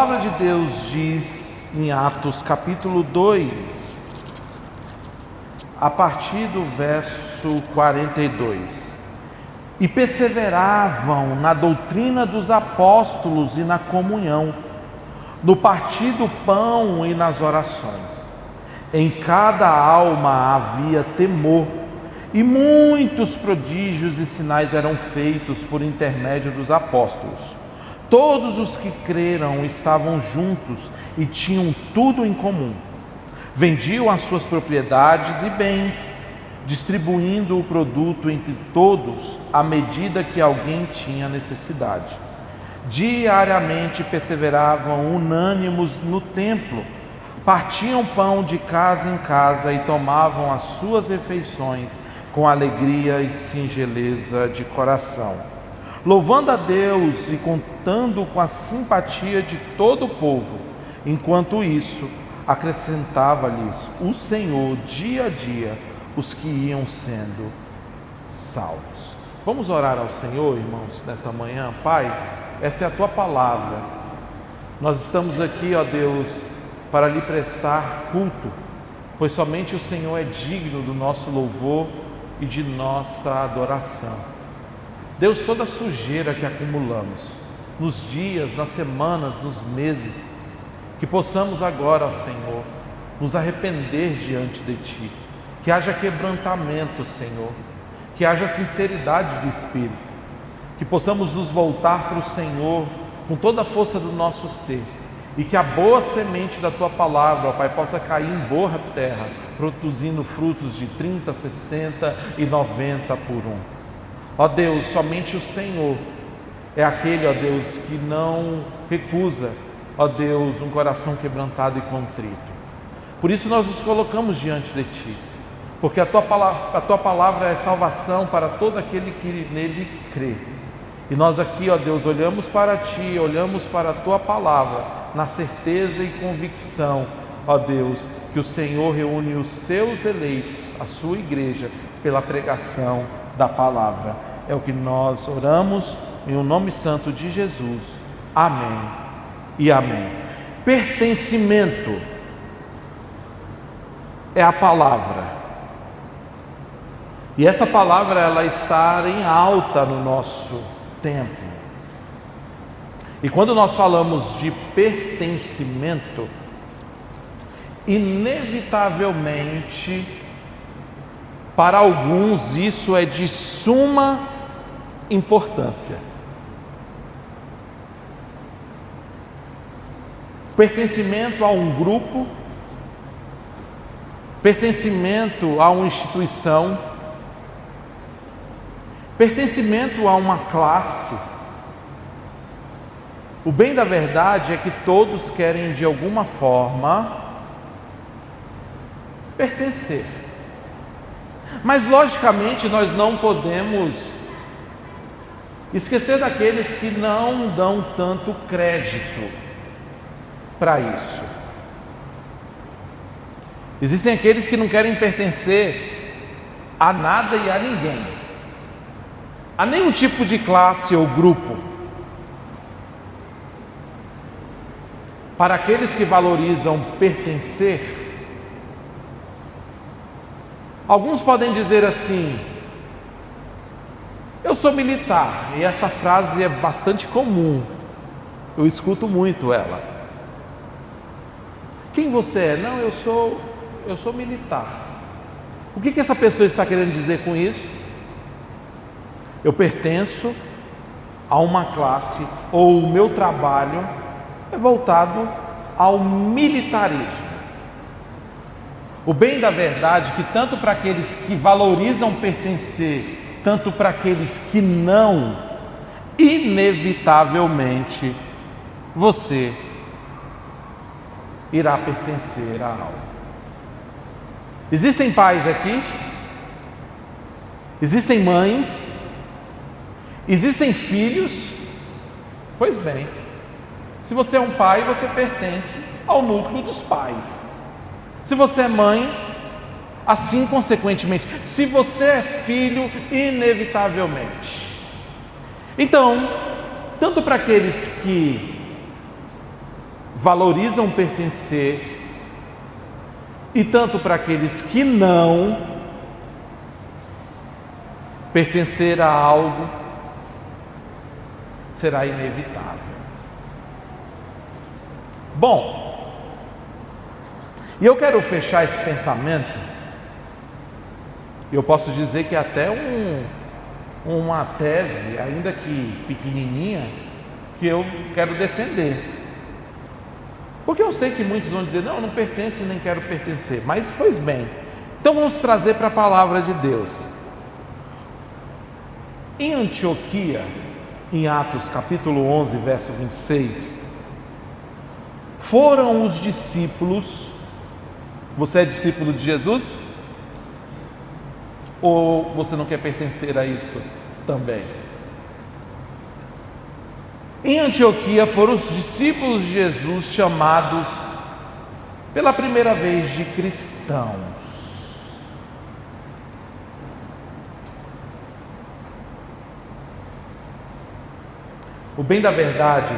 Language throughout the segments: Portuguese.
A palavra de Deus diz em Atos capítulo 2, a partir do verso 42: e perseveravam na doutrina dos apóstolos e na comunhão, no partir do pão e nas orações. Em cada alma havia temor, e muitos prodígios e sinais eram feitos por intermédio dos apóstolos. Todos os que creram estavam juntos e tinham tudo em comum. Vendiam as suas propriedades e bens, distribuindo o produto entre todos à medida que alguém tinha necessidade. Diariamente perseveravam unânimos no templo, partiam pão de casa em casa e tomavam as suas refeições com alegria e singeleza de coração, louvando a Deus e contando com a simpatia de todo o povo. Enquanto isso, acrescentava-lhes o Senhor dia a dia os que iam sendo salvos. Vamos orar ao Senhor, irmãos, nesta manhã. Pai, esta é a Tua palavra. Nós estamos aqui, ó Deus, para lhe prestar culto, pois somente o Senhor é digno do nosso louvor e de nossa adoração. Deus, toda a sujeira que acumulamos nos dias, nas semanas, nos meses, que possamos agora, ó Senhor, nos arrepender diante de Ti, que haja quebrantamento, Senhor, que haja sinceridade de espírito, que possamos nos voltar para o Senhor com toda a força do nosso ser, e que a boa semente da Tua palavra, ó Pai, possa cair em boa terra, produzindo frutos de 30, 60 e 90 por um. Ó Deus, somente o Senhor é aquele, ó Deus, que não recusa, ó Deus, um coração quebrantado e contrito. Por isso nós nos colocamos diante de Ti, porque a Tua palavra é salvação para todo aquele que nele crê. E nós aqui, ó Deus, olhamos para Ti, olhamos para a Tua palavra, na certeza e convicção, ó Deus, que o Senhor reúne os Seus eleitos, a Sua igreja, pela pregação da palavra. É o que nós oramos em o nome santo de Jesus. Amém e amém. Pertencimento é a palavra. E essa palavra, ela está em alta no nosso tempo. E quando nós falamos de pertencimento, inevitavelmente, para alguns isso é de suma importância. Pertencimento a um grupo, pertencimento a uma instituição, pertencimento a uma classe. O bem da verdade é que todos querem de alguma forma pertencer. Mas logicamente nós não podemos esquecer daqueles que não dão tanto crédito para isso. Existem aqueles que não querem pertencer a nada e a ninguém, a nenhum tipo de classe ou grupo. Para aqueles que valorizam pertencer, alguns podem dizer assim: eu sou militar, e essa frase é bastante comum, eu escuto muito ela. Quem você é? Não, eu sou militar. O que essa pessoa está querendo dizer com isso? Eu pertenço a uma classe, ou o meu trabalho é voltado ao militarismo. O bem da verdade é que tanto para aqueles que valorizam pertencer, tanto para aqueles que não, inevitavelmente você irá pertencer a algo. Existem pais aqui, existem mães, existem filhos. Pois bem, se você é um pai, você pertence ao núcleo dos pais. Se você é mãe, assim consequentemente. Se você é filho, inevitavelmente. Então, tanto para aqueles que valorizam pertencer, e tanto para aqueles que não, pertencer a algo será inevitável. Bom, e eu quero fechar esse pensamento, eu posso dizer que até uma tese, ainda que pequenininha, que eu quero defender. Porque eu sei que muitos vão dizer, não, eu não pertenço e nem quero pertencer. Mas, pois bem, então vamos trazer para a palavra de Deus. Em Antioquia, em Atos capítulo 11, verso 26, foram os discípulos. Você é discípulo de Jesus? Ou você não quer pertencer a isso também? Em Antioquia foram os discípulos de Jesus chamados pela primeira vez de cristãos. O bem da verdade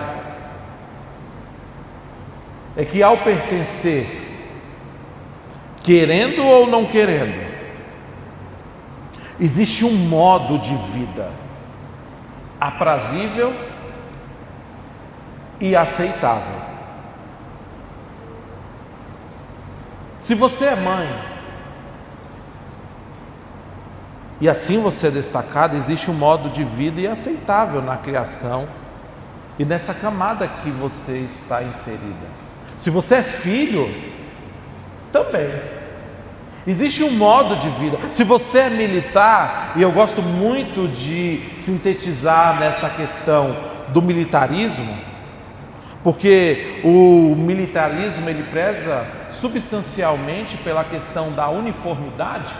é que ao pertencer, querendo ou não querendo, existe um modo de vida aprazível e aceitável. Se você é mãe, e assim você é destacado, existe um modo de vida e aceitável na criação e nessa camada que você está inserida. Se você é filho, também existe um modo de vida. Se você é militar, e eu gosto muito de sintetizar nessa questão do militarismo, porque o militarismo ele preza substancialmente pela questão da uniformidade.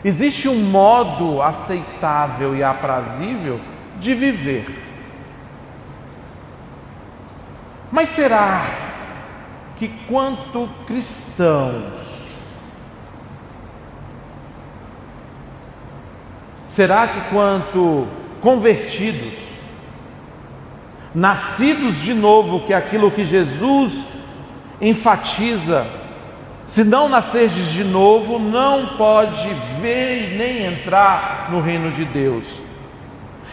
Existe um modo aceitável e aprazível de viver. Mas será que quanto cristãos, será que quanto convertidos, nascidos de novo, que é aquilo que Jesus enfatiza, se não nascerdes de novo, não pode ver e nem entrar no reino de Deus.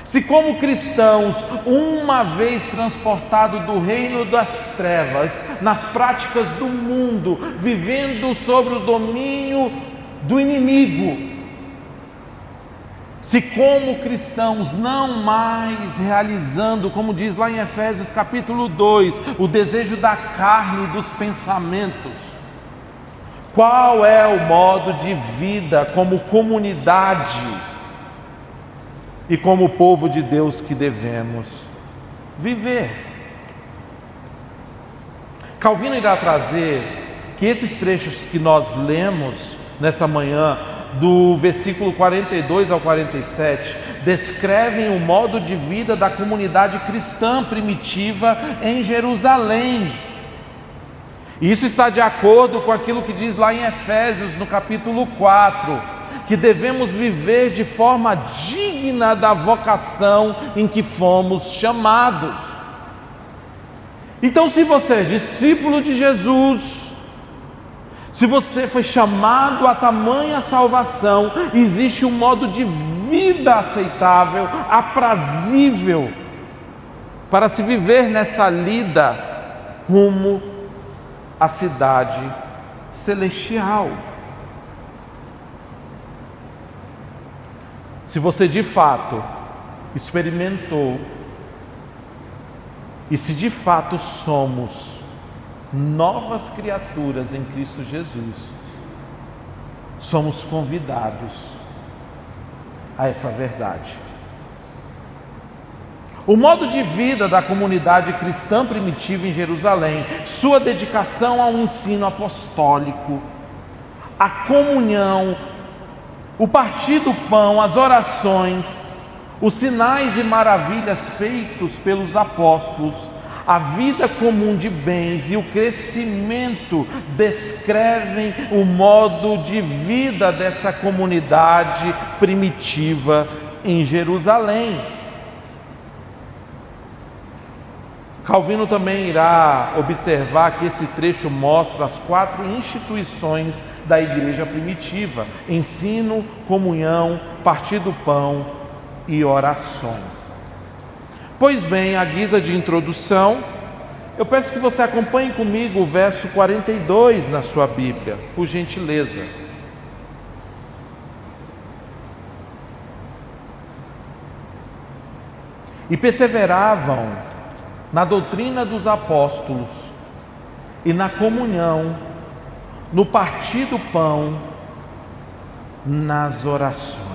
Se como cristãos, uma vez transportado do reino das trevas, nas práticas do mundo, vivendo sob o domínio do inimigo, se como cristãos não mais realizando, como diz lá em Efésios capítulo 2, o desejo da carne e dos pensamentos, qual é o modo de vida como comunidade e como povo de Deus que devemos viver? Calvino irá trazer que esses trechos que nós lemos nessa manhã, do versículo 42 ao 47, descrevem o modo de vida da comunidade cristã primitiva em Jerusalém. E isso está de acordo com aquilo que diz lá em Efésios, no capítulo 4, que devemos viver de forma digna da vocação em que fomos chamados. Então, se você é discípulo de Jesus, se você foi chamado a tamanha salvação, existe um modo de vida aceitável, aprazível, para se viver nessa lida rumo à cidade celestial. Se você de fato experimentou, e se de fato somos novas criaturas em Cristo Jesus, somos convidados a essa verdade. O modo de vida da comunidade cristã primitiva em Jerusalém, sua dedicação ao ensino apostólico, a comunhão, o partir do pão, as orações, os sinais e maravilhas feitos pelos apóstolos, a vida comum de bens e o crescimento descrevem o modo de vida dessa comunidade primitiva em Jerusalém. Calvino também irá observar que esse trecho mostra as 4 instituições da igreja primitiva: ensino, comunhão, partir do pão e orações. Pois bem, à guisa de introdução, eu peço que você acompanhe comigo o verso 42 na sua Bíblia, por gentileza. E perseveravam na doutrina dos apóstolos e na comunhão, no partir do pão, nas orações.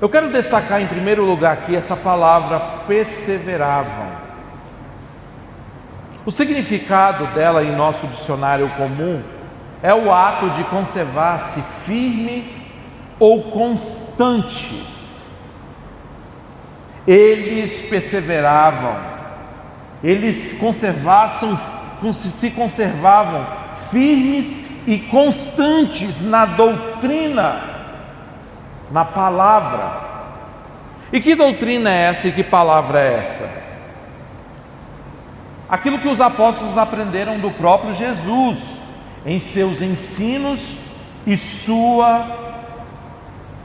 Eu quero destacar em primeiro lugar aqui essa palavra perseveravam. O significado dela em nosso dicionário comum é o ato de conservar-se firme ou constantes. Eles perseveravam, eles se conservavam firmes e constantes na doutrina, na palavra. E que doutrina é essa e que palavra é essa? Aquilo que os apóstolos aprenderam do próprio Jesus, em seus ensinos e sua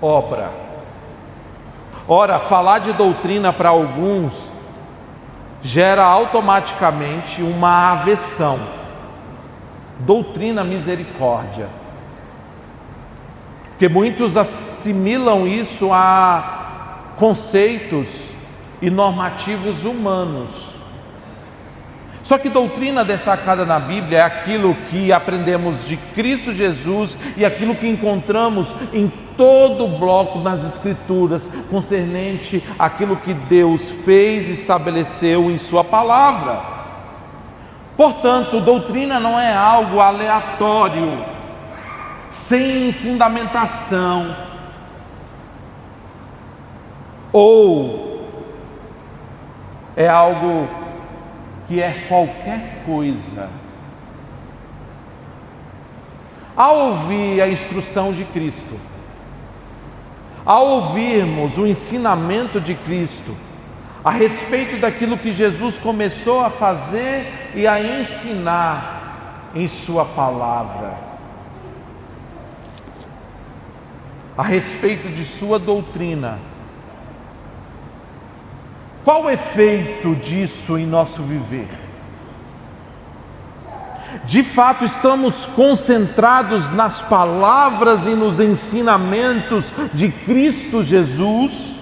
obra. Ora, falar de doutrina para alguns gera automaticamente uma aversão. Doutrina, misericórdia. Porque muitos assimilam isso a conceitos e normativos humanos. Só que doutrina destacada na Bíblia é aquilo que aprendemos de Cristo Jesus e aquilo que encontramos em todo o bloco nas Escrituras, concernente àquilo que Deus fez e estabeleceu em sua palavra. Portanto, doutrina não é algo aleatório, sem fundamentação, ou é algo que é qualquer coisa. Ao ouvir a instrução de Cristo, ao ouvirmos o ensinamento de Cristo a respeito daquilo que Jesus começou a fazer e a ensinar em sua palavra, a respeito de sua doutrina, qual o efeito disso em nosso viver? De fato, estamos concentrados nas palavras e nos ensinamentos de Cristo Jesus?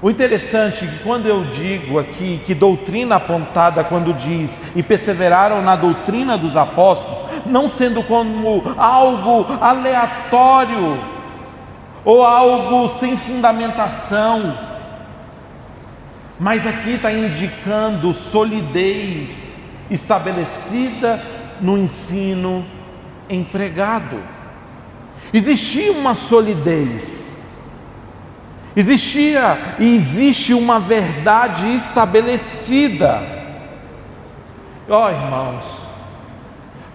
O interessante é que quando eu digo aqui que doutrina apontada, quando diz e perseveraram na doutrina dos apóstolos, não sendo como algo aleatório ou algo sem fundamentação, mas aqui está indicando solidez estabelecida no ensino empregado. Existia uma solidez, existia e existe uma verdade estabelecida. Irmãos,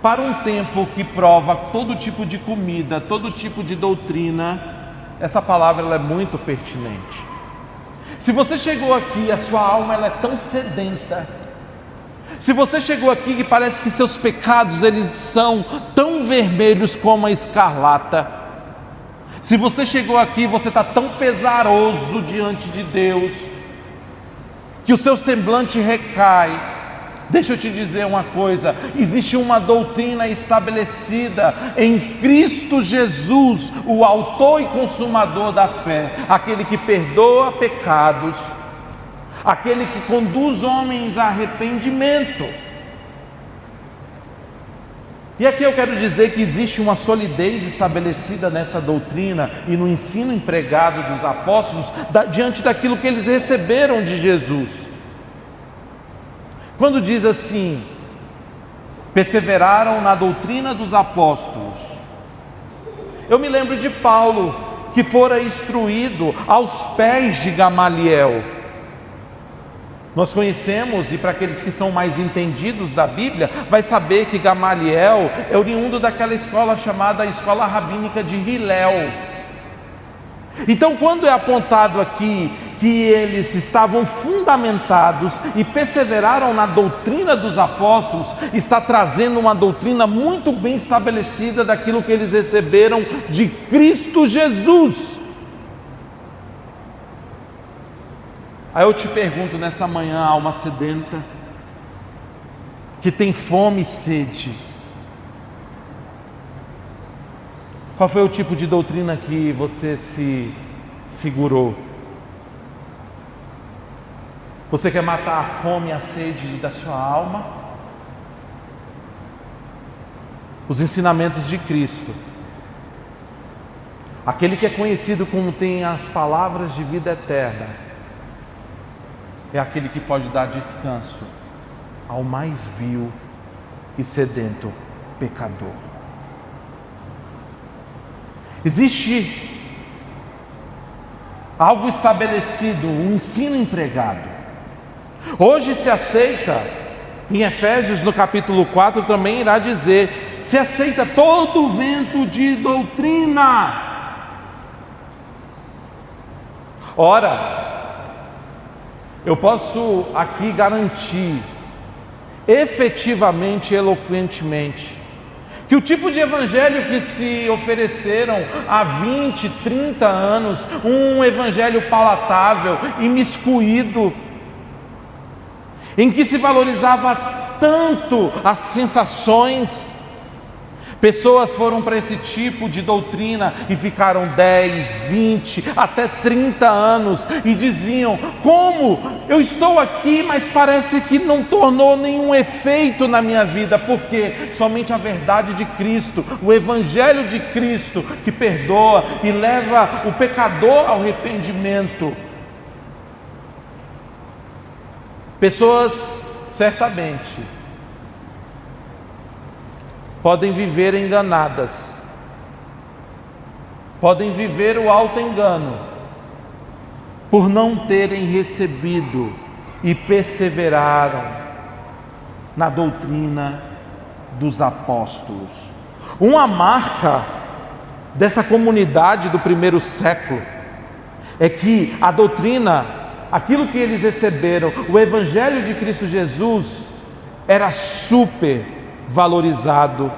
para um tempo que prova todo tipo de comida, todo tipo de doutrina, essa palavra ela é muito pertinente. Se você chegou aqui, a sua alma ela é tão sedenta. Se você chegou aqui que parece que seus pecados eles são tão vermelhos como a escarlata. Se você chegou aqui, você está tão pesaroso diante de Deus, que o seu semblante recai. Deixa eu te dizer uma coisa, existe uma doutrina estabelecida em Cristo Jesus, o autor e consumador da fé, aquele que perdoa pecados, aquele que conduz homens a arrependimento. E aqui eu quero dizer que existe uma solidez estabelecida nessa doutrina e no ensino empregado dos apóstolos, diante daquilo que eles receberam de Jesus. Quando diz assim, perseveraram na doutrina dos apóstolos, eu me lembro de Paulo, que fora instruído aos pés de Gamaliel. Nós conhecemos, e para aqueles que são mais entendidos da Bíblia, vai saber que Gamaliel é oriundo daquela escola chamada Escola Rabínica de Hillel. Então, quando é apontado aqui que eles estavam fundamentados e perseveraram na doutrina dos apóstolos, está trazendo uma doutrina muito bem estabelecida daquilo que eles receberam de Cristo Jesus. Aí eu te pergunto nessa manhã, alma sedenta, que tem fome e sede, qual foi o tipo de doutrina que você se segurou? Você quer matar a fome e a sede da sua alma? Os ensinamentos de Cristo, aquele que é conhecido como tem as palavras de vida eterna, é aquele que pode dar descanso ao mais vil e sedento pecador. Existe algo estabelecido, um ensino empregado. Hoje se aceita, em Efésios no capítulo 4 também irá dizer, se aceita todo vento de doutrina. Ora, eu posso aqui garantir, efetivamente, eloquentemente, que o tipo de evangelho que se ofereceram há 20, 30 anos, um evangelho palatável, imiscuído, em que se valorizava tanto as sensações, pessoas foram para esse tipo de doutrina e ficaram 10, 20, até 30 anos e diziam, como eu estou aqui, mas parece que não tornou nenhum efeito na minha vida, porque somente a verdade de Cristo, o Evangelho de Cristo que perdoa e leva o pecador ao arrependimento. Pessoas certamente podem viver enganadas, podem viver o auto-engano, por não terem recebido e perseveraram na doutrina dos apóstolos. Uma marca dessa comunidade do primeiro século é que a doutrina, aquilo que eles receberam, o Evangelho de Cristo Jesus, era super valorizado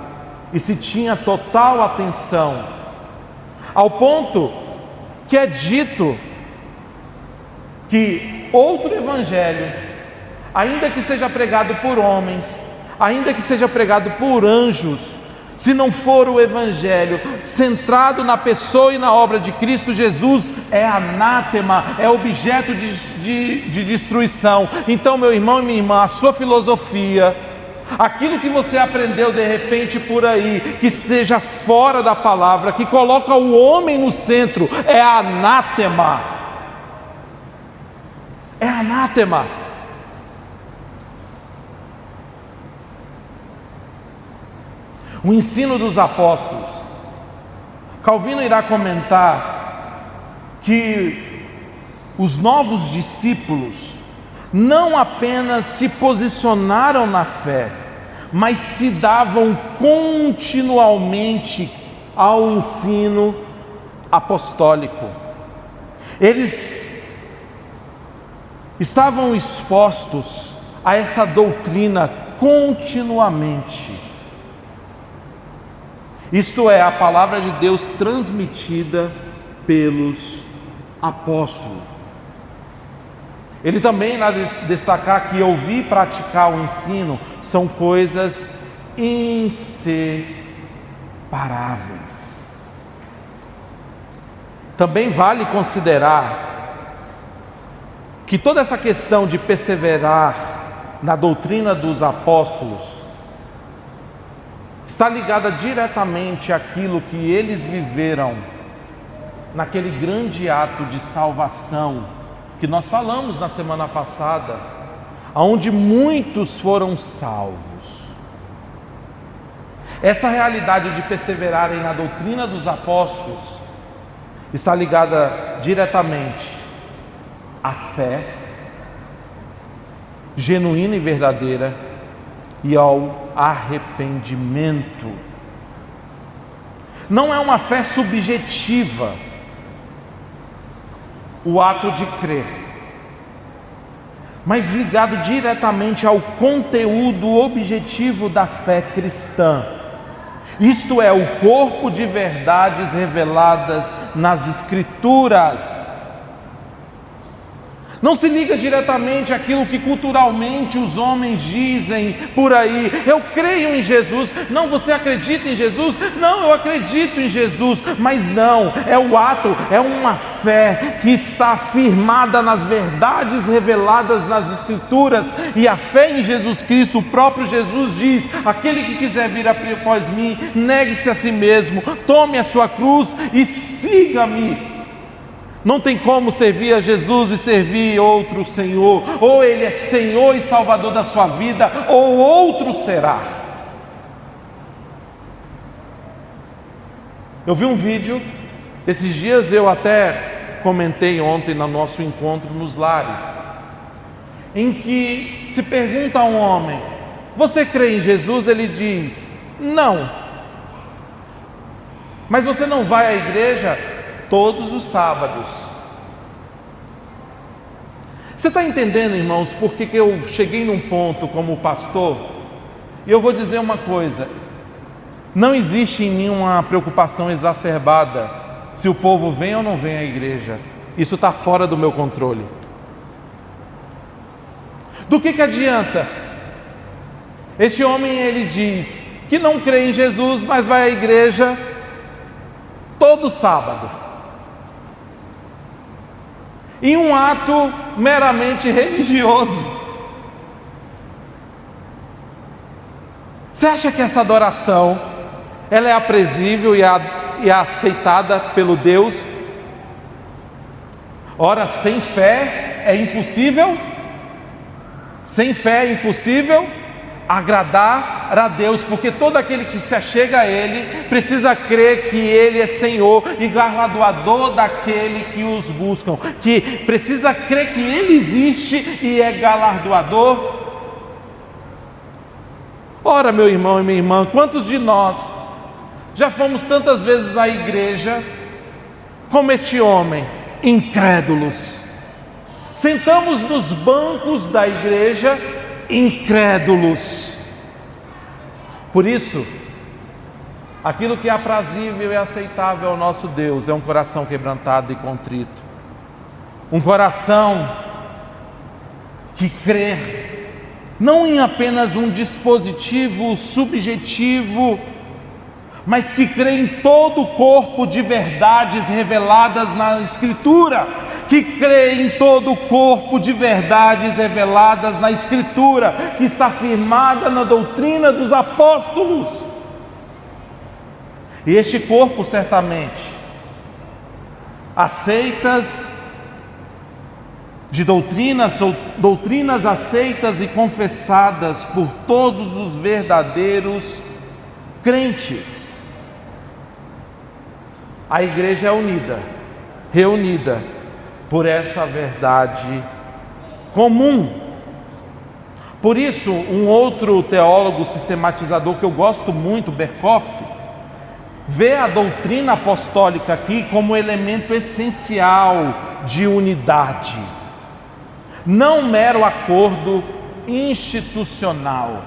e se tinha total atenção, ao ponto que é dito que outro evangelho, ainda que seja pregado por homens, ainda que seja pregado por anjos, se não for o evangelho centrado na pessoa e na obra de Cristo Jesus, é anátema, é objeto de destruição. Então, meu irmão e minha irmã, a sua filosofia, aquilo que você aprendeu de repente por aí, que esteja fora da palavra, que coloca o homem no centro, é anátema. É anátema. O ensino dos apóstolos, Calvino irá comentar que os novos discípulos não apenas se posicionaram na fé, mas se davam continuamente ao ensino apostólico. Eles estavam expostos a essa doutrina continuamente. Isto é, a palavra de Deus transmitida pelos apóstolos. Ele também irá destacar que ouvir e praticar o ensino são coisas inseparáveis. Também vale considerar que toda essa questão de perseverar na doutrina dos apóstolos está ligada diretamente àquilo que eles viveram naquele grande ato de salvação que nós falamos na semana passada, onde muitos foram salvos. Essa realidade de perseverarem na doutrina dos apóstolos está ligada diretamente à fé genuína e verdadeira e ao arrependimento. Não é uma fé subjetiva. o ato de crer, mas ligado diretamente ao conteúdo objetivo da fé cristã. Isto é, o corpo de verdades reveladas nas Escrituras. Não se liga diretamente àquilo que culturalmente os homens dizem por aí. Eu creio em Jesus. Não, você acredita em Jesus? Não, eu acredito em Jesus. Mas não, é o ato, é uma fé que está firmada nas verdades reveladas nas Escrituras. E a fé em Jesus Cristo, o próprio Jesus diz: aquele que quiser vir após mim, negue-se a si mesmo, tome a sua cruz e siga-me. Não tem como servir a Jesus e servir outro Senhor. Ou Ele é Senhor e Salvador da sua vida, ou outro será. Eu vi um vídeo, esses dias eu até comentei ontem no nosso encontro nos lares, em que se pergunta a um homem: você crê em Jesus? Ele diz: não. Mas você não vai à igreja? Todos os sábados. Você está entendendo, irmãos, por que eu cheguei num ponto como pastor? E eu vou dizer uma coisa: não existe em mim uma preocupação exacerbada se o povo vem ou não vem à igreja. Isso está fora do meu controle. Do que adianta? Este homem, ele diz que não crê em Jesus, mas vai à igreja todo sábado, em um ato meramente religioso. Você acha que essa adoração ela é aprazível e é aceitada pelo Deus? Ora, sem fé é impossível. Sem fé é impossível agradar a Deus, porque todo aquele que se achega a Ele precisa crer que Ele é Senhor e galardoador daquele que os buscam, que precisa crer que Ele existe e é galardoador. Ora, meu irmão e minha irmã, quantos de nós já fomos tantas vezes à igreja como este homem, incrédulos? Sentamos nos bancos da igreja incrédulos. Por isso, aquilo que é aprazível e aceitável ao nosso Deus é um coração quebrantado e contrito, um coração que crê não em apenas um dispositivo subjetivo, mas que crê em todo o corpo de verdades reveladas na Escritura, que crê em todo o corpo de verdades reveladas na Escritura, que está firmada na doutrina dos apóstolos. E este corpo, certamente, aceitas de doutrinas aceitas e confessadas por todos os verdadeiros crentes. A igreja é reunida por essa verdade comum. Por isso, um outro teólogo sistematizador que eu gosto muito, Berkhoff, vê a doutrina apostólica aqui como elemento essencial de unidade, não mero acordo institucional.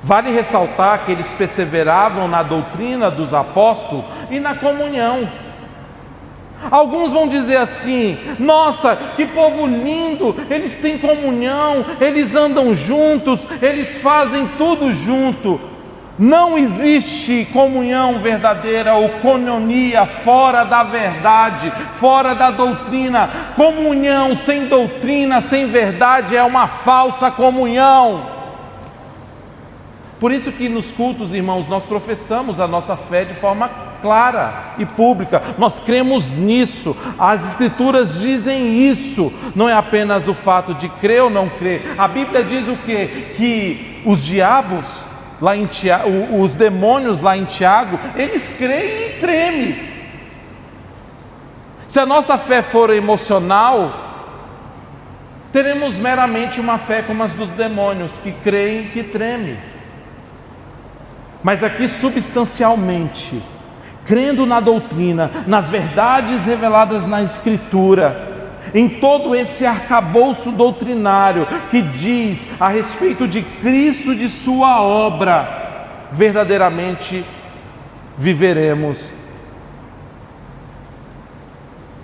Vale ressaltar que eles perseveravam na doutrina dos apóstolos e na comunhão. Alguns vão dizer assim: nossa, que povo lindo, eles têm comunhão, eles andam juntos, eles fazem tudo junto. Não existe comunhão verdadeira ou coinonia fora da verdade, fora da doutrina. Comunhão sem doutrina, sem verdade é uma falsa comunhão. Por isso que nos cultos, irmãos, nós professamos a nossa fé de forma clara e pública. Nós cremos nisso. As Escrituras dizem isso. Não é apenas o fato de crer ou não crer. A Bíblia diz o quê? Que os diabos lá em Tiago, os demônios lá em Tiago, eles creem e tremem. Se a nossa fé for emocional, teremos meramente uma fé como as dos demônios, que creem e que tremem. Mas aqui substancialmente, crendo na doutrina, nas verdades reveladas na Escritura, em todo esse arcabouço doutrinário que diz a respeito de Cristo, de sua obra, verdadeiramente viveremos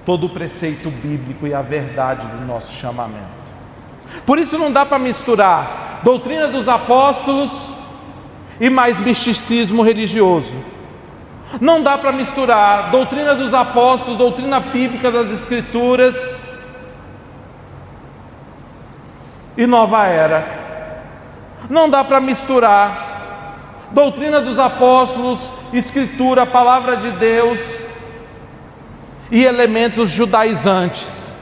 todo o preceito bíblico e a verdade do nosso chamamento. Por isso não dá para misturar doutrina dos apóstolos e mais misticismo religioso. Não dá para misturar doutrina dos apóstolos, doutrina bíblica das Escrituras e nova era. Não dá para misturar doutrina dos apóstolos, Escritura, palavra de Deus e elementos judaizantes.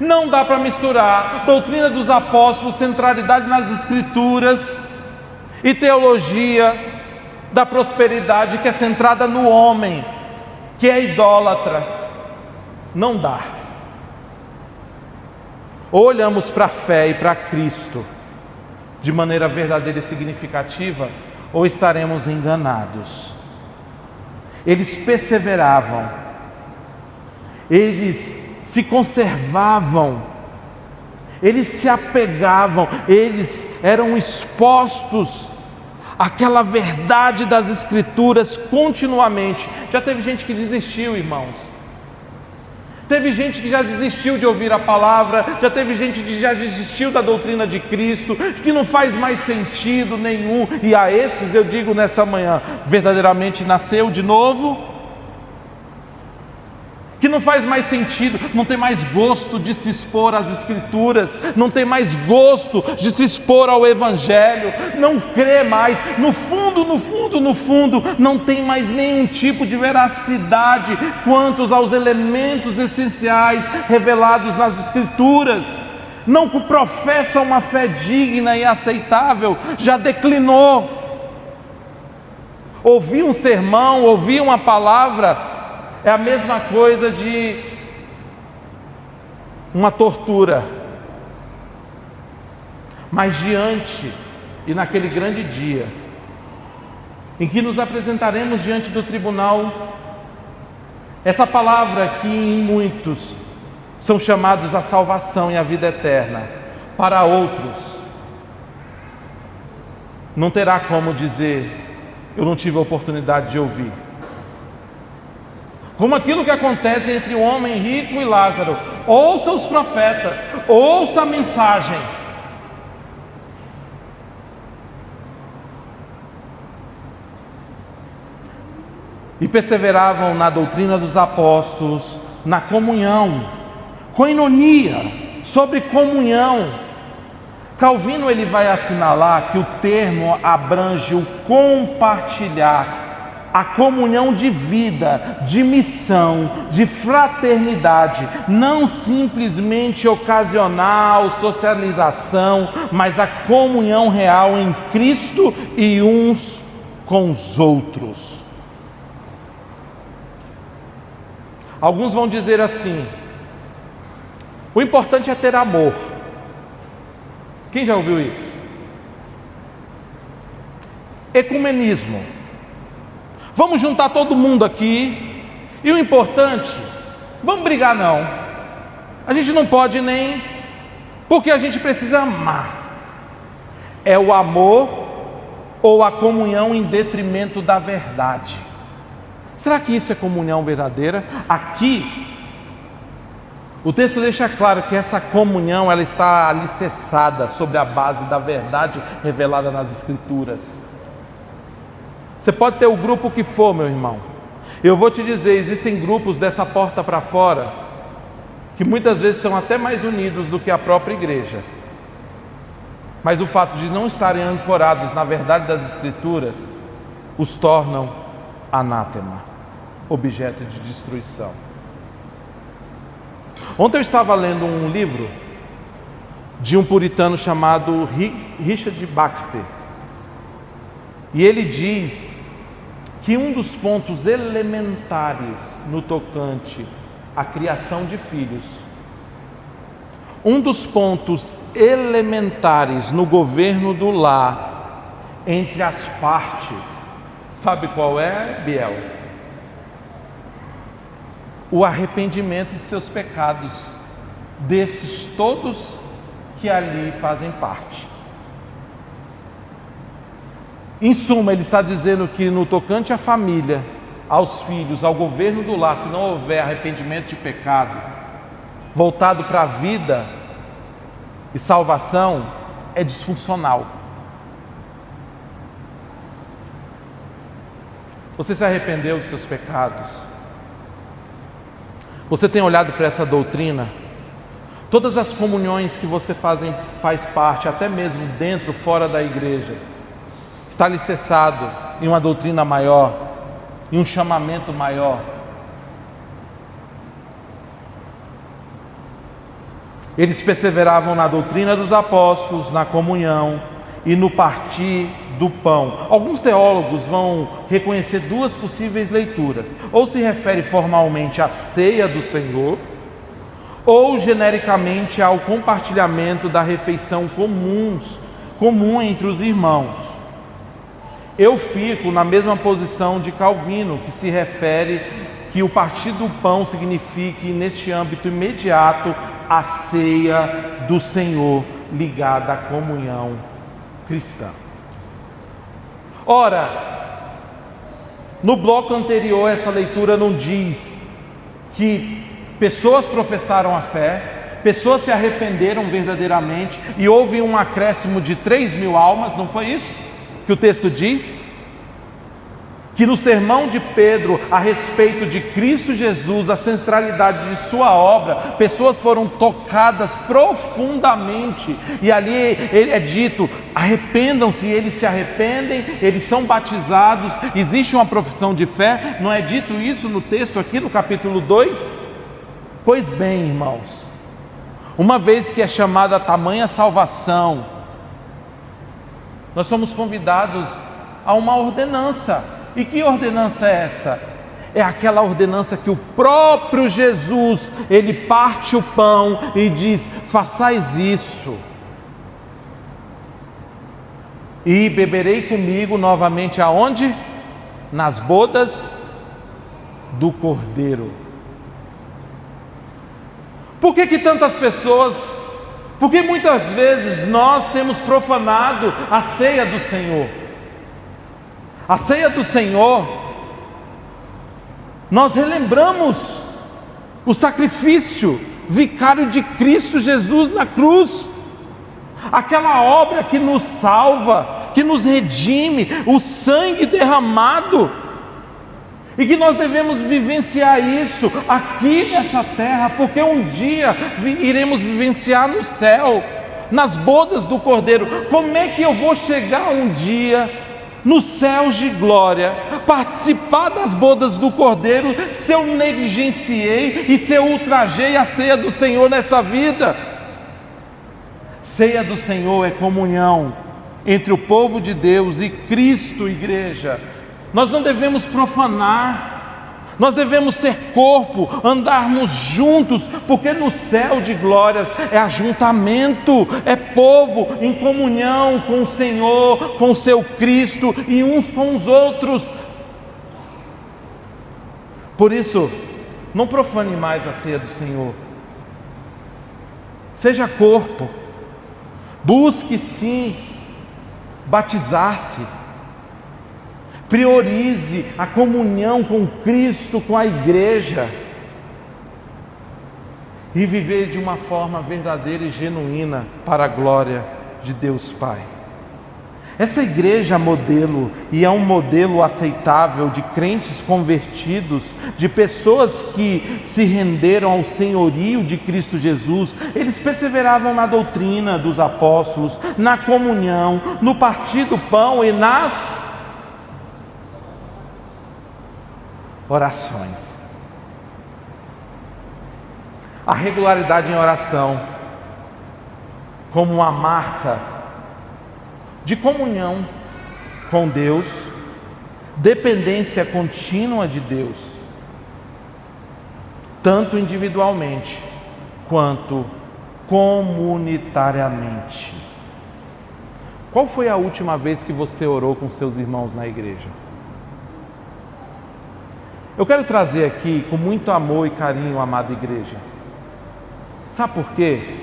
Não dá para misturar doutrina dos apóstolos, centralidade nas Escrituras e teologia da prosperidade que é centrada no homem, que é idólatra. Não dá. Ou olhamos para a fé e para Cristo de maneira verdadeira e significativa, ou estaremos enganados. Eles perseveravam, eles se conservavam, eles se apegavam, eles eram expostos àquela verdade das Escrituras continuamente. Já teve gente que desistiu, irmãos. Teve gente que já desistiu de ouvir a palavra, já teve gente que já desistiu da doutrina de Cristo, que não faz mais sentido nenhum, e a esses eu digo nesta manhã, verdadeiramente nasceu de novo, que não faz mais sentido, não tem mais gosto de se expor às Escrituras, não tem mais gosto de se expor ao Evangelho, não crê mais, no fundo, não tem mais nenhum tipo de veracidade quanto aos elementos essenciais revelados nas Escrituras, não professa uma fé digna e aceitável, já declinou. Ouvir um sermão, ouvir uma palavra, é a mesma coisa de uma tortura. Mas diante e naquele grande dia, em que nos apresentaremos diante do tribunal, essa palavra que em muitos são chamados à salvação e à vida eterna, para outros não terá como dizer: eu não tive a oportunidade de ouvir. Como aquilo que acontece entre o homem rico e Lázaro: ouça os profetas, ouça a mensagem. E perseveravam na doutrina dos apóstolos, na comunhão, koinonia, sobre comunhão. Calvino ele vai assinalar que o termo abrange o compartilhar, a comunhão de vida, de missão, de fraternidade, não simplesmente ocasional, socialização, mas a comunhão real em Cristo e uns com os outros. Alguns vão dizer assim: o importante é ter amor. Quem já ouviu isso? Ecumenismo. Vamos juntar todo mundo aqui, e o importante, vamos brigar não. A gente não pode nem, porque a gente precisa amar. É o amor ou a comunhão em detrimento da verdade. Será que isso é comunhão verdadeira? Aqui, o texto deixa claro que essa comunhão ela está alicerçada sobre a base da verdade revelada nas Escrituras. Você pode ter o grupo que for, meu irmão. Eu vou te dizer, existem grupos dessa porta para fora que muitas vezes são até mais unidos do que a própria igreja. Mas o fato de não estarem ancorados na verdade das Escrituras os tornam anátema, objeto de destruição. Ontem eu estava lendo um livro de um puritano chamado Richard Baxter, e ele diz que um dos pontos elementares no tocante à criação de filhos, um dos pontos elementares no governo do lar entre as partes, sabe qual é, Biel? o arrependimento de seus pecados, desses todos que ali fazem parte. Em suma, ele está dizendo que no tocante à família, aos filhos, ao governo do lar, se não houver arrependimento de pecado, voltado para a vida e salvação, é disfuncional. Você se arrependeu dos seus pecados? Você tem olhado para essa doutrina? Todas as comunhões que você faz parte, até mesmo dentro, fora da igreja, está alicerçado em uma doutrina maior, em um chamamento maior. Eles perseveravam na doutrina dos apóstolos, na comunhão e no partir do pão. Alguns teólogos vão reconhecer duas possíveis leituras: ou se refere formalmente à ceia do Senhor, ou genericamente ao compartilhamento da refeição comum entre os irmãos. Eu fico na mesma posição de Calvino, que se refere que o partir do pão signifique, neste âmbito imediato, a ceia do Senhor ligada à comunhão cristã. Ora, no bloco anterior, essa leitura não diz que pessoas professaram a fé, pessoas se arrependeram verdadeiramente e houve um acréscimo de 3.000 almas, não foi isso que o texto diz? Que no sermão de Pedro a respeito de Cristo Jesus, a centralidade de sua obra, pessoas foram tocadas profundamente, e ali é dito: arrependam-se, eles se arrependem, eles são batizados, existe uma profissão de fé. Não é dito isso no texto aqui no capítulo 2? Pois bem, irmãos, uma vez que é chamada a tamanha salvação, nós somos convidados a uma ordenança. E que ordenança é essa? É aquela ordenança que o próprio Jesus, ele parte o pão e diz: façais isso, e beberei comigo novamente aonde? Nas bodas do Cordeiro. Por que tantas pessoas, porque muitas vezes nós temos profanado a ceia do Senhor? A ceia do Senhor, nós relembramos o sacrifício vicário de Cristo Jesus na cruz, aquela obra que nos salva, que nos redime, o sangue derramado, e que nós devemos vivenciar isso aqui nessa terra, porque um dia iremos vivenciar no céu, nas bodas do Cordeiro. Como é que eu vou chegar um dia nos céus de glória, participar das bodas do Cordeiro, se eu negligenciei e se eu ultrajei a ceia do Senhor nesta vida? Ceia do Senhor é comunhão entre o povo de Deus e Cristo, igreja. Nós não devemos profanar, nós devemos ser corpo, andarmos juntos, porque no céu de glórias é ajuntamento, é povo em comunhão com o Senhor, com o seu Cristo e uns com os outros. Por isso, não profane mais a ceia do Senhor, seja corpo, busque sim batizar-se, priorize a comunhão com Cristo, com a igreja, e viver de uma forma verdadeira e genuína para a glória de Deus Pai. Essa igreja modelo, e é um modelo aceitável de crentes convertidos, de pessoas que se renderam ao senhorio de Cristo Jesus. Eles perseveravam na doutrina dos apóstolos, na comunhão, no partir do pão e nas orações. A regularidade em oração como uma marca de comunhão com Deus, dependência contínua de Deus, tanto individualmente quanto comunitariamente. Qual foi a última vez que você orou com seus irmãos na igreja? Eu quero trazer aqui com muito amor e carinho, amada igreja. Sabe por quê?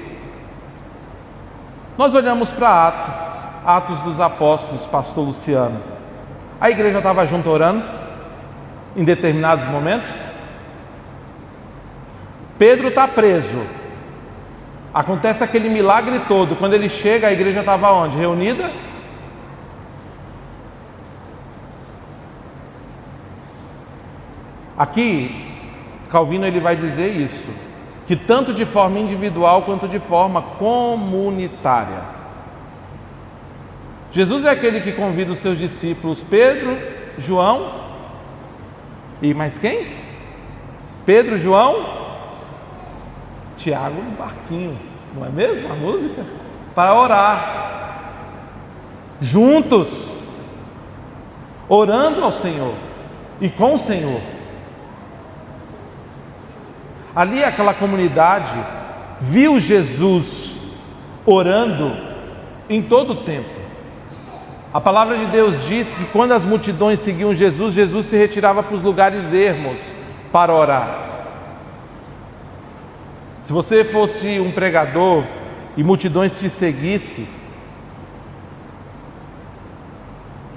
Nós olhamos para Atos dos Apóstolos, pastor Luciano. A igreja estava junto orando em determinados momentos. Pedro está preso. Acontece aquele milagre todo. Quando ele chega, a igreja estava onde? Reunida? Aqui, Calvino ele vai dizer isso, que tanto de forma individual quanto de forma comunitária. Jesus é aquele que convida os seus discípulos, Pedro, João e mais quem? Pedro, João, Tiago no barquinho, não é mesmo a música? Para orar, juntos, orando ao Senhor e com o Senhor. Ali aquela comunidade viu Jesus orando em todo o tempo. A palavra de Deus diz que quando as multidões seguiam Jesus, Jesus se retirava para os lugares ermos para orar. Se você fosse um pregador e multidões te seguissem,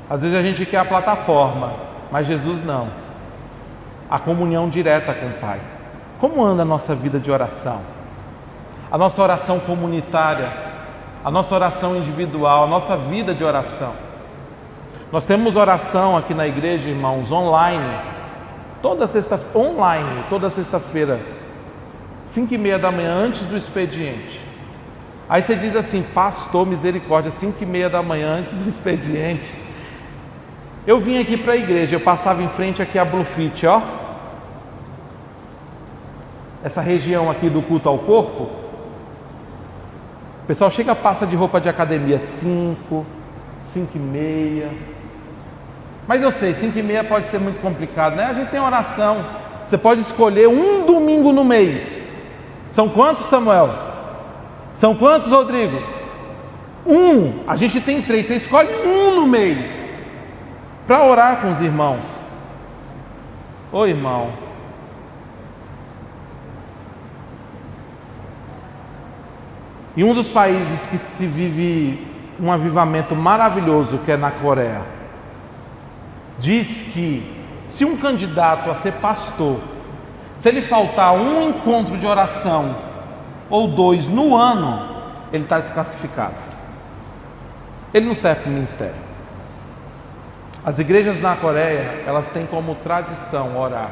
às vezes a gente quer a plataforma, mas Jesus não. A comunhão direta com o Pai. Como anda a nossa vida de oração? A nossa oração comunitária, a nossa oração individual, a nossa vida de oração. Nós temos oração aqui na igreja, irmãos, online, toda sexta-feira, 5h30 da manhã, antes do expediente. Aí você diz assim, pastor, misericórdia, 5h30 da manhã, antes do expediente. Eu vim aqui para a igreja, eu passava em frente aqui a Bluefit, ó. Essa região aqui do culto ao corpo, o pessoal chega, passa de roupa de academia 5, 5h30, mas eu sei, 5h30 pode ser muito complicado, né? A gente tem oração, você pode escolher um domingo no mês. São quantos, Samuel? São quantos, Rodrigo? A gente tem 3, você escolhe um no mês, para orar com os irmãos. Ô irmão, em um dos países que se vive um avivamento maravilhoso, que é na Coreia, diz que se um candidato a ser pastor, se ele faltar um encontro de oração ou 2 no ano, ele está desclassificado. Ele não serve para o ministério. As igrejas na Coreia, elas têm como tradição orar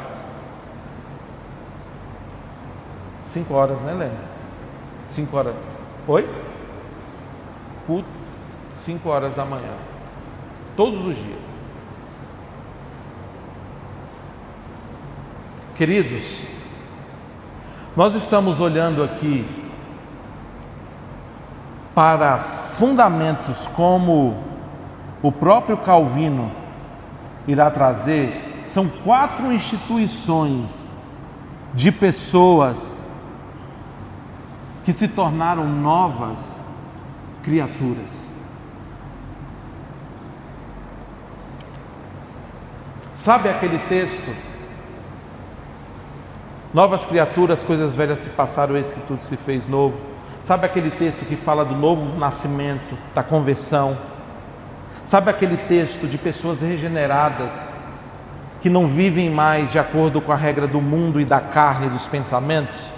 5 horas, né, Lênin? 5 horas. Oi? 5 horas da manhã, todos os dias. Queridos, nós estamos olhando aqui para fundamentos como o próprio Calvino irá trazer. São 4 instituições de pessoas que se tornaram novas criaturas. Sabe aquele texto? Novas criaturas, coisas velhas se passaram, eis que tudo se fez novo. Sabe aquele texto que fala do novo nascimento, da conversão? Sabe aquele texto de pessoas regeneradas, que não vivem mais de acordo com a regra do mundo e da carne e dos pensamentos?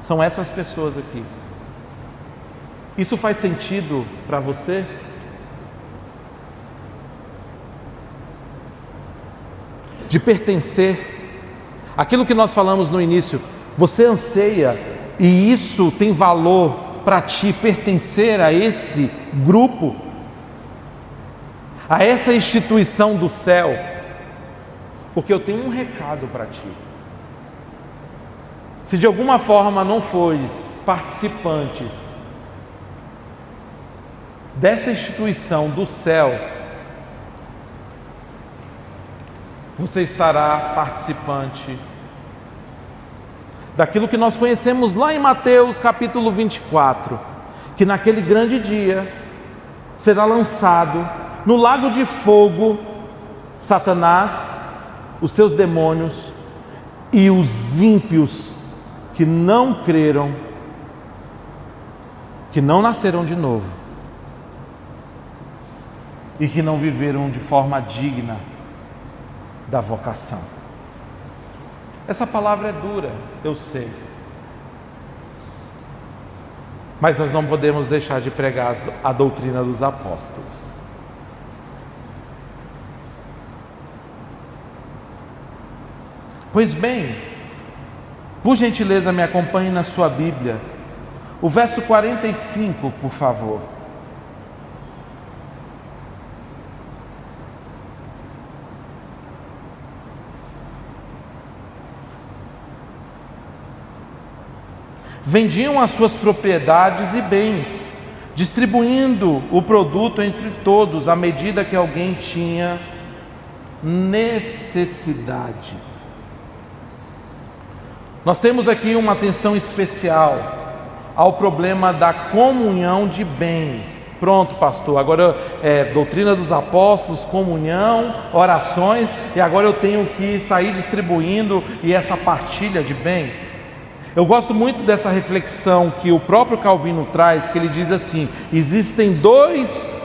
São essas pessoas aqui. Isso faz sentido para você? De pertencer, aquilo que nós falamos no início, você anseia, e isso tem valor para ti, pertencer a esse grupo, a essa instituição do céu, porque eu tenho um recado para ti. Se de alguma forma não fores participantes dessa instituição do céu, você estará participante daquilo que nós conhecemos lá em Mateus capítulo 24, que naquele grande dia será lançado no lago de fogo Satanás, os seus demônios e os ímpios que não creram, que não nasceram de novo e que não viveram de forma digna da vocação. Essa palavra é dura, eu sei. Mas nós não podemos deixar de pregar a doutrina dos apóstolos. Pois bem, por gentileza me acompanhe na sua Bíblia. O verso 45, por favor. Vendiam as suas propriedades e bens, distribuindo o produto entre todos à medida que alguém tinha necessidade. Nós temos aqui uma atenção especial ao problema da comunhão de bens. Pronto, pastor, agora doutrina dos apóstolos, comunhão, orações, e agora eu tenho que sair distribuindo e essa partilha de bem. Eu gosto muito dessa reflexão que o próprio Calvino traz, que ele diz assim: existem dois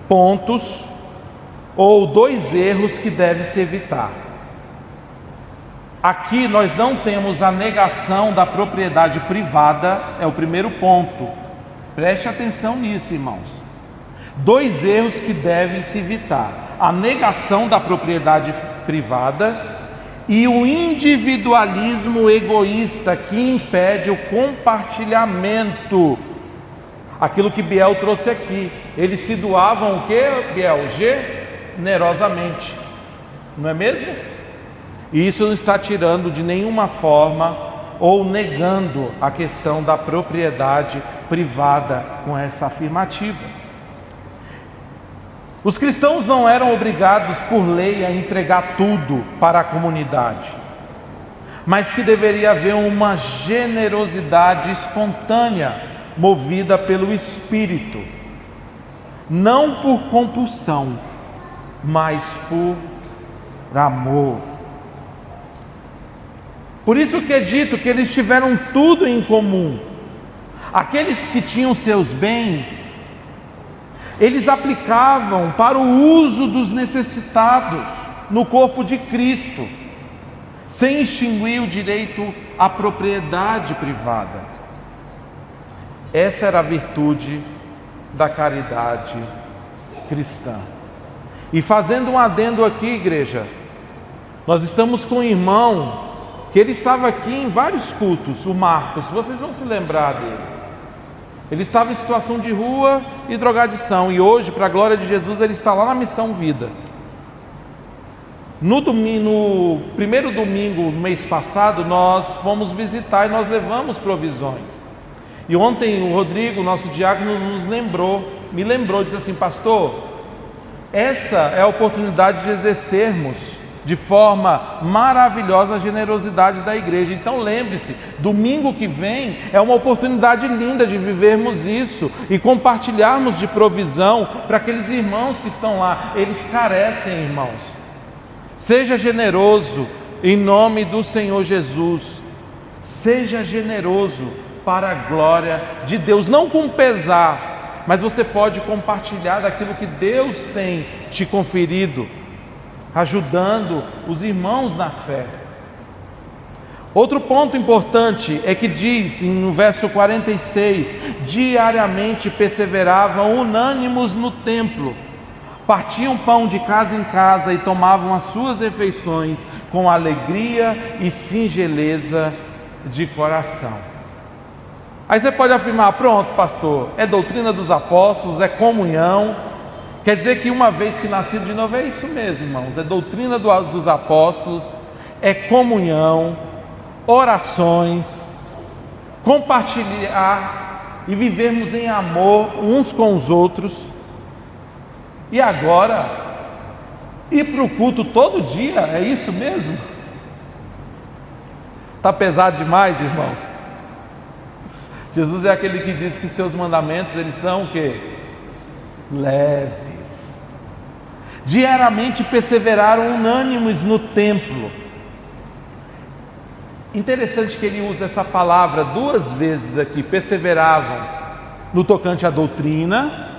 pontos ou dois erros que deve se evitar. Aqui nós não temos a negação da propriedade privada, é o primeiro ponto. Preste atenção nisso, irmãos. Dois erros que devem se evitar: a negação da propriedade privada e o individualismo egoísta que impede o compartilhamento. Aquilo que Biel trouxe aqui, eles se doavam o que, Biel? Generosamente, não é mesmo? E isso não está tirando de nenhuma forma ou negando a questão da propriedade privada com essa afirmativa. Os cristãos não eram obrigados por lei a entregar tudo para a comunidade, mas que deveria haver uma generosidade espontânea, movida pelo Espírito, não por compulsão, mas por amor. Por isso que é dito que eles tiveram tudo em comum. Aqueles que tinham seus bens, eles aplicavam para o uso dos necessitados no corpo de Cristo, sem extinguir o direito à propriedade privada. Essa era a virtude da caridade cristã. E fazendo um adendo aqui, igreja, nós estamos com um irmão que ele estava aqui em vários cultos, o Marcos, vocês vão se lembrar dele. Ele estava em situação de rua e drogadição, e hoje, para a glória de Jesus, ele está lá na Missão Vida. No primeiro domingo do mês passado, nós fomos visitar e nós levamos provisões. E ontem o Rodrigo, nosso diácono, me lembrou, disse assim: pastor, essa é a oportunidade de exercermos de forma maravilhosa a generosidade da igreja. Então lembre-se, domingo que vem é uma oportunidade linda de vivermos isso e compartilharmos de provisão para aqueles irmãos que estão lá. Eles carecem, irmãos. Seja generoso em nome do Senhor Jesus. Seja generoso para a glória de Deus, não com pesar, mas você pode compartilhar daquilo que Deus tem te conferido, ajudando os irmãos na fé. Outro ponto importante é que diz no verso 46: diariamente perseveravam unânimes no templo, partiam pão de casa em casa e tomavam as suas refeições com alegria e singeleza de coração. Aí você pode afirmar: pronto, pastor, é doutrina dos apóstolos, é comunhão. Quer dizer que uma vez que nascido de novo, é isso mesmo, irmãos, é doutrina dos apóstolos, é comunhão, orações, compartilhar e vivermos em amor uns com os outros. E agora, ir para o culto todo dia, é isso mesmo? Está pesado demais, irmãos? Jesus é aquele que diz que seus mandamentos, eles são o quê? Leves. Diariamente perseveraram unânimes no templo. Interessante que ele usa essa palavra duas vezes aqui, perseveravam no tocante à doutrina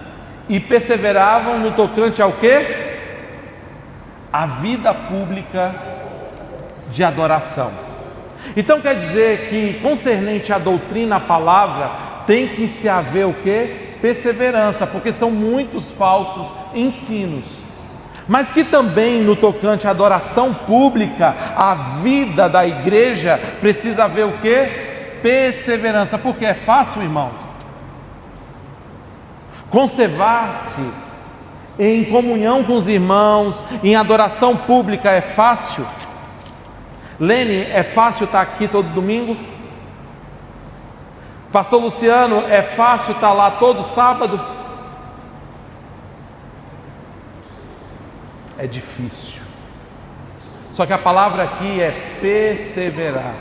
e perseveravam no tocante ao quê? A vida pública de adoração. Então quer dizer que concernente à doutrina, a palavra, tem que se haver o quê? Perseverança, porque são muitos falsos ensinos. Mas que também no tocante à adoração pública, a vida da igreja precisa haver o quê? Perseverança. Porque é fácil, irmão? Conservar-se em comunhão com os irmãos, em adoração pública é fácil? Lene, é fácil estar aqui todo domingo? Pastor Luciano, é fácil estar lá todo sábado? É difícil. Só que a palavra aqui é perseverar.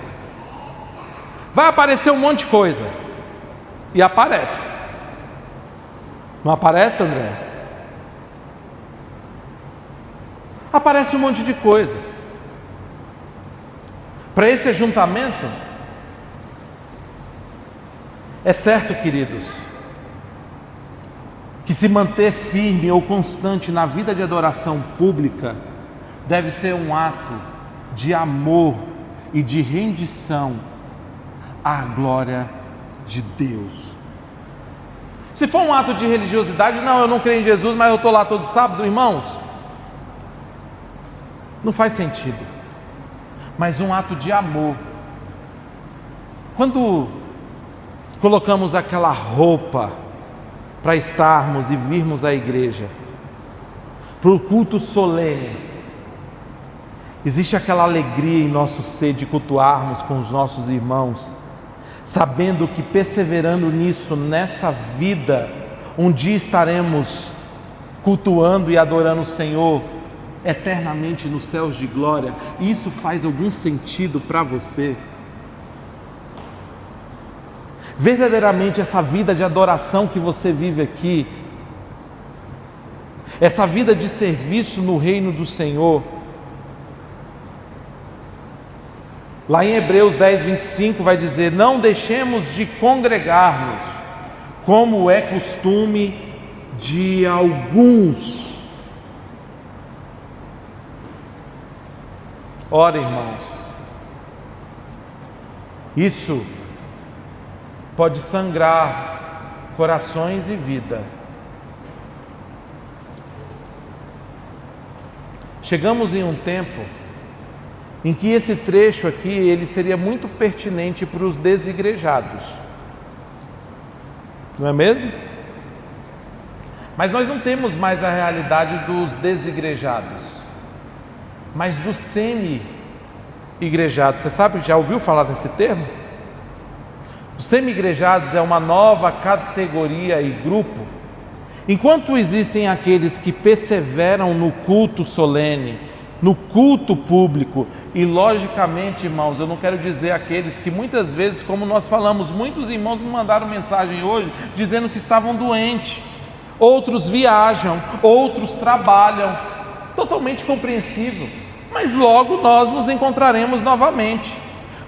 Vai aparecer um monte de coisa. E aparece. Não aparece, André? Aparece um monte de coisa. Para esse ajuntamento, é certo, queridos, que se manter firme ou constante na vida de adoração pública deve ser um ato de amor e de rendição à glória de Deus. Se for um ato de religiosidade, não, eu não creio em Jesus, mas eu estou lá todo sábado, irmãos, não faz sentido. Mas um ato de amor. Quando colocamos aquela roupa para estarmos e virmos à igreja, para o culto solene, existe aquela alegria em nosso ser de cultuarmos com os nossos irmãos, sabendo que perseverando nisso, nessa vida, um dia estaremos cultuando e adorando o Senhor eternamente nos céus de glória. Isso faz algum sentido para você? Verdadeiramente essa vida de adoração que você vive aqui, essa vida de serviço no reino do Senhor, lá em Hebreus 10, 25 vai dizer: não deixemos de congregar-nos, como é costume de alguns. Ora, irmãos, isso pode sangrar corações e vida. Chegamos em um tempo em que esse trecho aqui, ele seria muito pertinente para os desigrejados, não é mesmo? Mas nós não temos mais a realidade dos desigrejados, mas dos semi-igrejados. Você sabe, já ouviu falar desse termo? Os semi-igrejados é uma nova categoria e grupo. Enquanto existem aqueles que perseveram no culto solene, no culto público, e logicamente, irmãos, eu não quero dizer aqueles que muitas vezes, como nós falamos, muitos irmãos me mandaram mensagem hoje dizendo que estavam doentes, outros viajam, outros trabalham, totalmente compreensível, mas logo nós nos encontraremos novamente.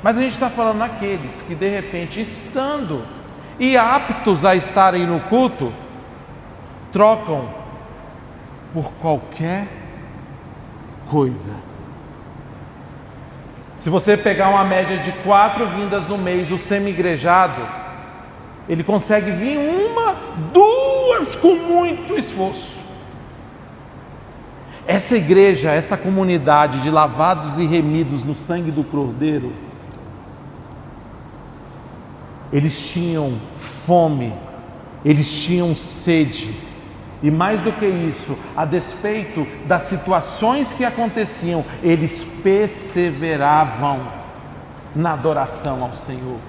Mas a gente está falando aqueles que de repente, estando e aptos a estarem no culto, trocam por qualquer coisa. Se você pegar uma média de 4 vindas no mês, o semi-igrejado, ele consegue vir 1, 2 com muito esforço. Essa igreja, essa comunidade de lavados e remidos no sangue do Cordeiro, eles tinham fome, eles tinham sede, e mais do que isso, a despeito das situações que aconteciam, eles perseveravam na adoração ao Senhor.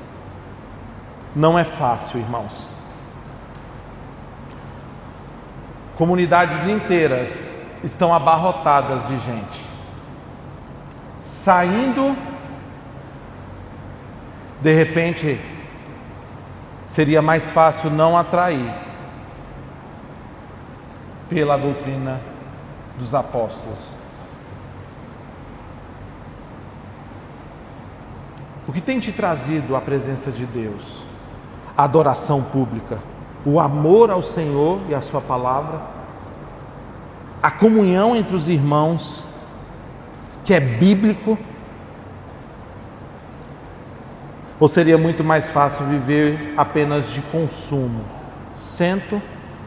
Não é fácil, irmãos. Comunidades inteiras estão abarrotadas de gente, saindo, de repente, seria mais fácil não atrair pela doutrina dos apóstolos. O que tem te trazido à presença de Deus? A adoração pública, o amor ao Senhor e à sua palavra, a comunhão entre os irmãos, que é bíblico? Ou seria muito mais fácil viver apenas de consumo? Sento,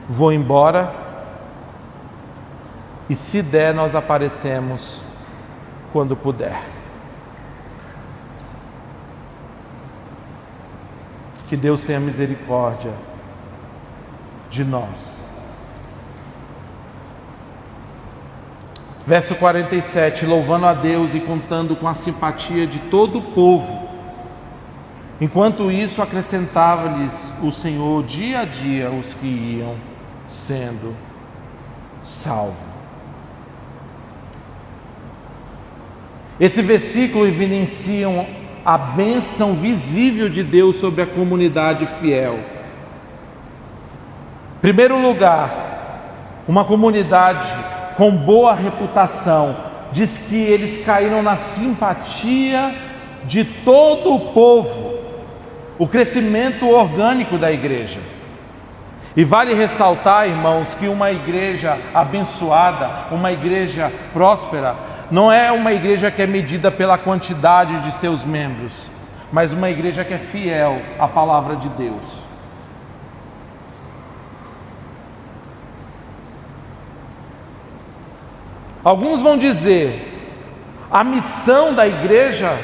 vou embora e se der nós aparecemos quando puder. Que Deus tenha misericórdia de nós. Verso 47, louvando a Deus e contando com a simpatia de todo o povo. Enquanto isso, acrescentava-lhes o Senhor dia a dia os que iam sendo salvos. Esse versículo evidencia a bênção visível de Deus sobre a comunidade fiel. Em primeiro lugar, uma comunidade com boa reputação, diz que eles caíram na simpatia de todo o povo, o crescimento orgânico da igreja. E vale ressaltar, irmãos, que uma igreja abençoada, uma igreja próspera, não é uma igreja que é medida pela quantidade de seus membros, mas uma igreja que é fiel à palavra de Deus. Alguns vão dizer, a missão da igreja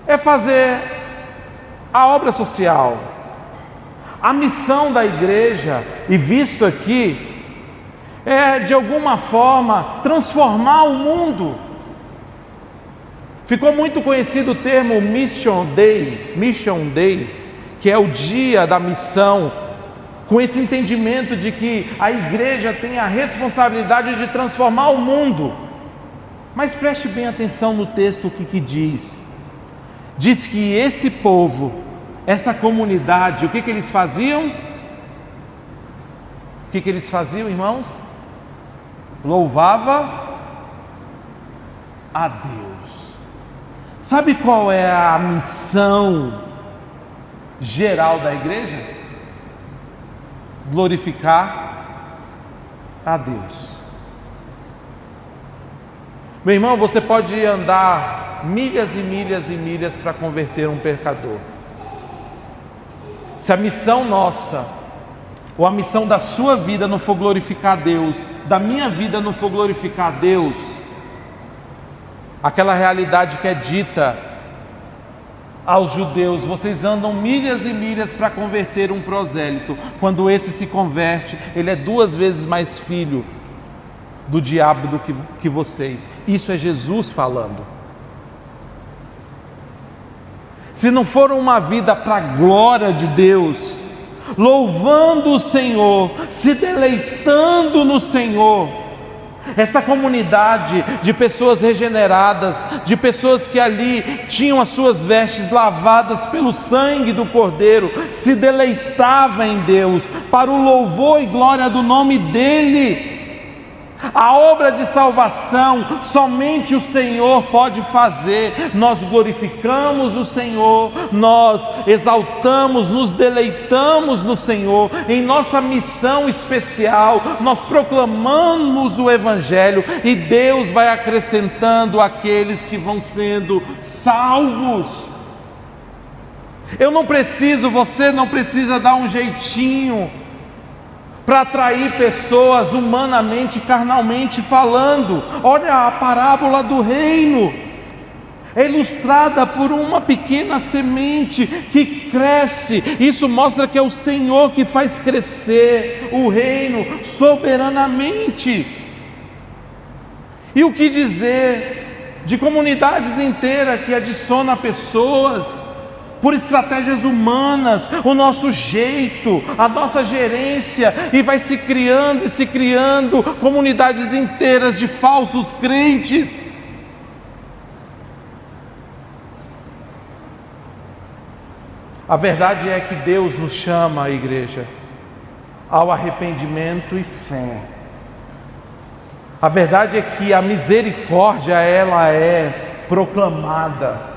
é fazer a obra social. A missão da igreja, e visto aqui, é de alguma forma transformar o mundo. Ficou muito conhecido o termo Mission Day, que é o dia da missão, com esse entendimento de que a igreja tem a responsabilidade de transformar o mundo. Mas preste bem atenção no texto, o que diz. Diz que esse povo, essa comunidade, o que eles faziam? O que eles faziam, irmãos? Louvava a Deus. Sabe qual é a missão geral da igreja? Glorificar a Deus. Meu irmão, você pode andar milhas e milhas e milhas para converter um pecador. Se a missão nossa, ou a missão da sua vida não for glorificar a Deus, da minha vida não for glorificar a Deus, aquela realidade que é dita aos judeus, vocês andam milhas e milhas para converter um prosélito. Quando esse se converte, ele é 2 vezes mais filho do diabo do que vocês. Isso é Jesus falando. Se não for uma vida para a glória de Deus, louvando o Senhor, se deleitando no Senhor, essa comunidade de pessoas regeneradas, de pessoas que ali tinham as suas vestes lavadas pelo sangue do Cordeiro, se deleitava em Deus, para o louvor e glória do nome dEle. A obra de salvação somente o Senhor pode fazer. Nós glorificamos o Senhor, nós exaltamos, nos deleitamos no Senhor. Em nossa missão especial, nós proclamamos o Evangelho e Deus vai acrescentando aqueles que vão sendo salvos. Você não precisa dar um jeitinho para atrair pessoas humanamente, carnalmente falando. Olha a parábola do reino, é ilustrada por uma pequena semente que cresce. Isso mostra que é o Senhor que faz crescer o reino soberanamente. E o que dizer de comunidades inteiras que adicionam pessoas por estratégias humanas, o nosso jeito, a nossa gerência, e vai se criando comunidades inteiras de falsos crentes. A verdade é que Deus nos chama, a igreja, ao arrependimento e fé. A verdade é que a misericórdia, ela é proclamada.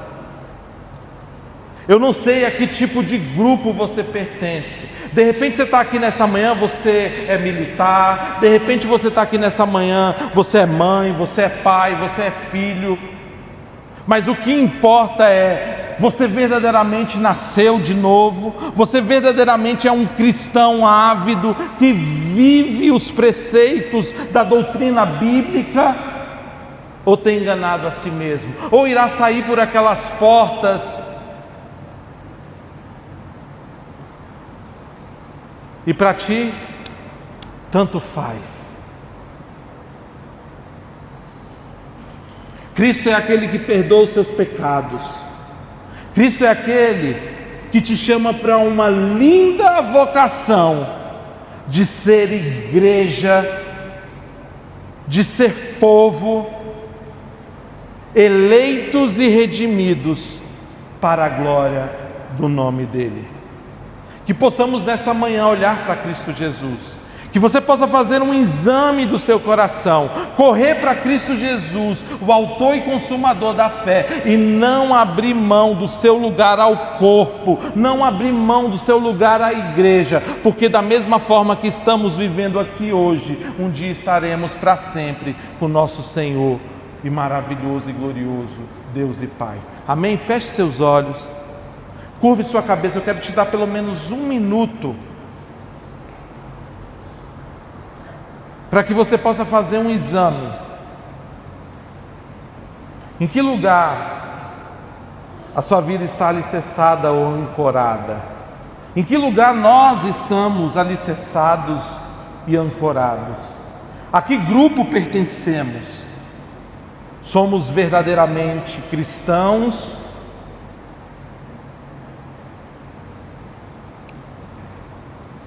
Eu não sei a que tipo de grupo você pertence. De repente você está aqui nessa manhã, você é militar. De repente você está aqui nessa manhã, você é mãe, você é pai, você é filho. Mas o que importa é, você verdadeiramente nasceu de novo? Você verdadeiramente é um cristão ávido, que vive os preceitos da doutrina bíblica? Ou tem enganado a si mesmo? Ou irá sair por aquelas portas e para ti, tanto faz? Cristo é aquele que perdoa os seus pecados. Cristo é aquele que te chama para uma linda vocação de ser igreja, de ser povo, eleitos e redimidos para a glória do nome dEle. Que possamos nesta manhã olhar para Cristo Jesus, que você possa fazer um exame do seu coração, correr para Cristo Jesus, o autor e consumador da fé, e não abrir mão do seu lugar ao corpo, não abrir mão do seu lugar à igreja, porque da mesma forma que estamos vivendo aqui hoje, um dia estaremos para sempre com nosso Senhor e maravilhoso e glorioso Deus e Pai. Amém? Feche seus olhos, curve sua cabeça. Eu quero te dar pelo menos 1 minuto para que você possa fazer um exame. Em que lugar a sua vida está alicerçada ou ancorada? Em que lugar nós estamos alicerçados e ancorados? A que grupo pertencemos? Somos verdadeiramente cristãos?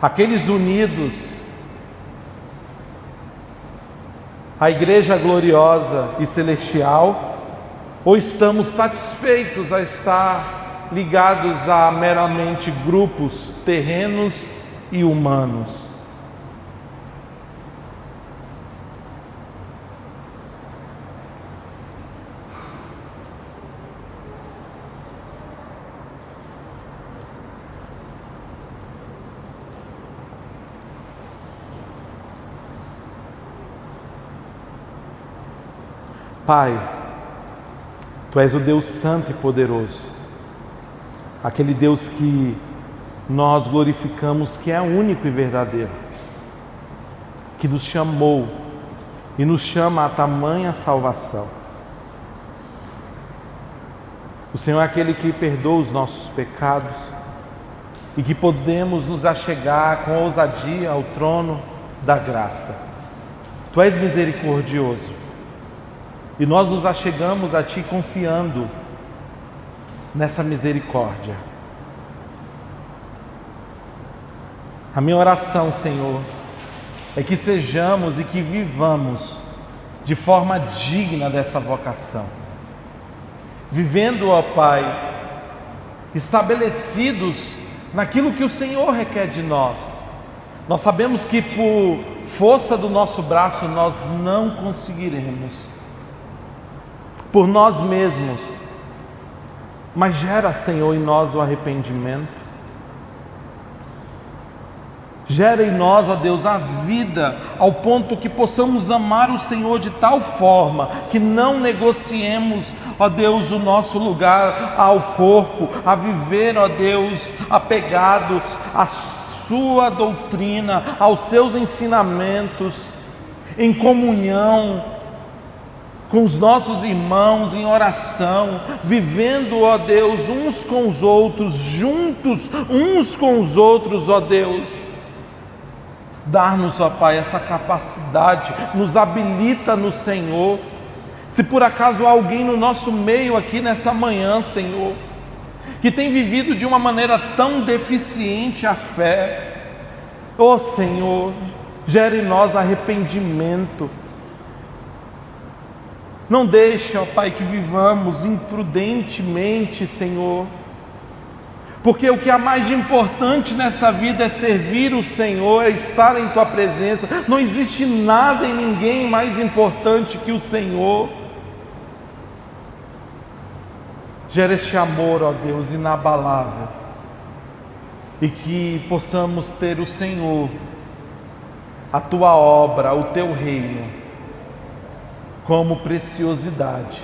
Aqueles unidos a igreja gloriosa e celestial, ou estamos satisfeitos a estar ligados a meramente grupos terrenos e humanos? Pai, Tu és o Deus santo e poderoso, aquele Deus que nós glorificamos, que é único e verdadeiro, que nos chamou e nos chama a tamanha salvação. O Senhor é aquele que perdoa os nossos pecados e que podemos nos achegar com ousadia ao trono da graça. Tu és misericordioso. E nós nos achegamos a Ti confiando nessa misericórdia. A minha oração, Senhor, é que sejamos e que vivamos de forma digna dessa vocação. Vivendo, ó Pai, estabelecidos naquilo que o Senhor requer de nós. Nós sabemos que por força do nosso braço nós não conseguiremos, por nós mesmos, mas gera, Senhor, em nós o arrependimento, gera em nós, ó Deus, a vida, ao ponto que possamos amar o Senhor de tal forma, que não negociemos, ó Deus, o nosso lugar ao corpo, a viver, ó Deus, apegados à Sua doutrina, aos Seus ensinamentos, em comunhão com os nossos irmãos, em oração, vivendo, ó Deus, uns com os outros, juntos uns com os outros, ó Deus. Dar-nos, ó Pai, essa capacidade, nos habilita no Senhor. Se por acaso há alguém no nosso meio aqui nesta manhã, Senhor, que tem vivido de uma maneira tão deficiente a fé, ó Senhor, gere em nós arrependimento. Não deixe, ó Pai, que vivamos imprudentemente, Senhor, porque o que há mais de importante nesta vida é servir o Senhor, é estar em Tua presença. Não existe nada e ninguém mais importante que o Senhor. Gera este amor, ó Deus, inabalável. E que possamos ter o Senhor, a Tua obra, o Teu reino, como preciosidade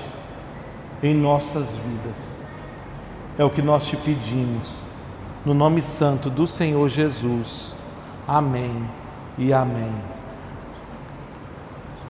em nossas vidas. É o que nós te pedimos, no nome santo do Senhor Jesus. Amém e amém.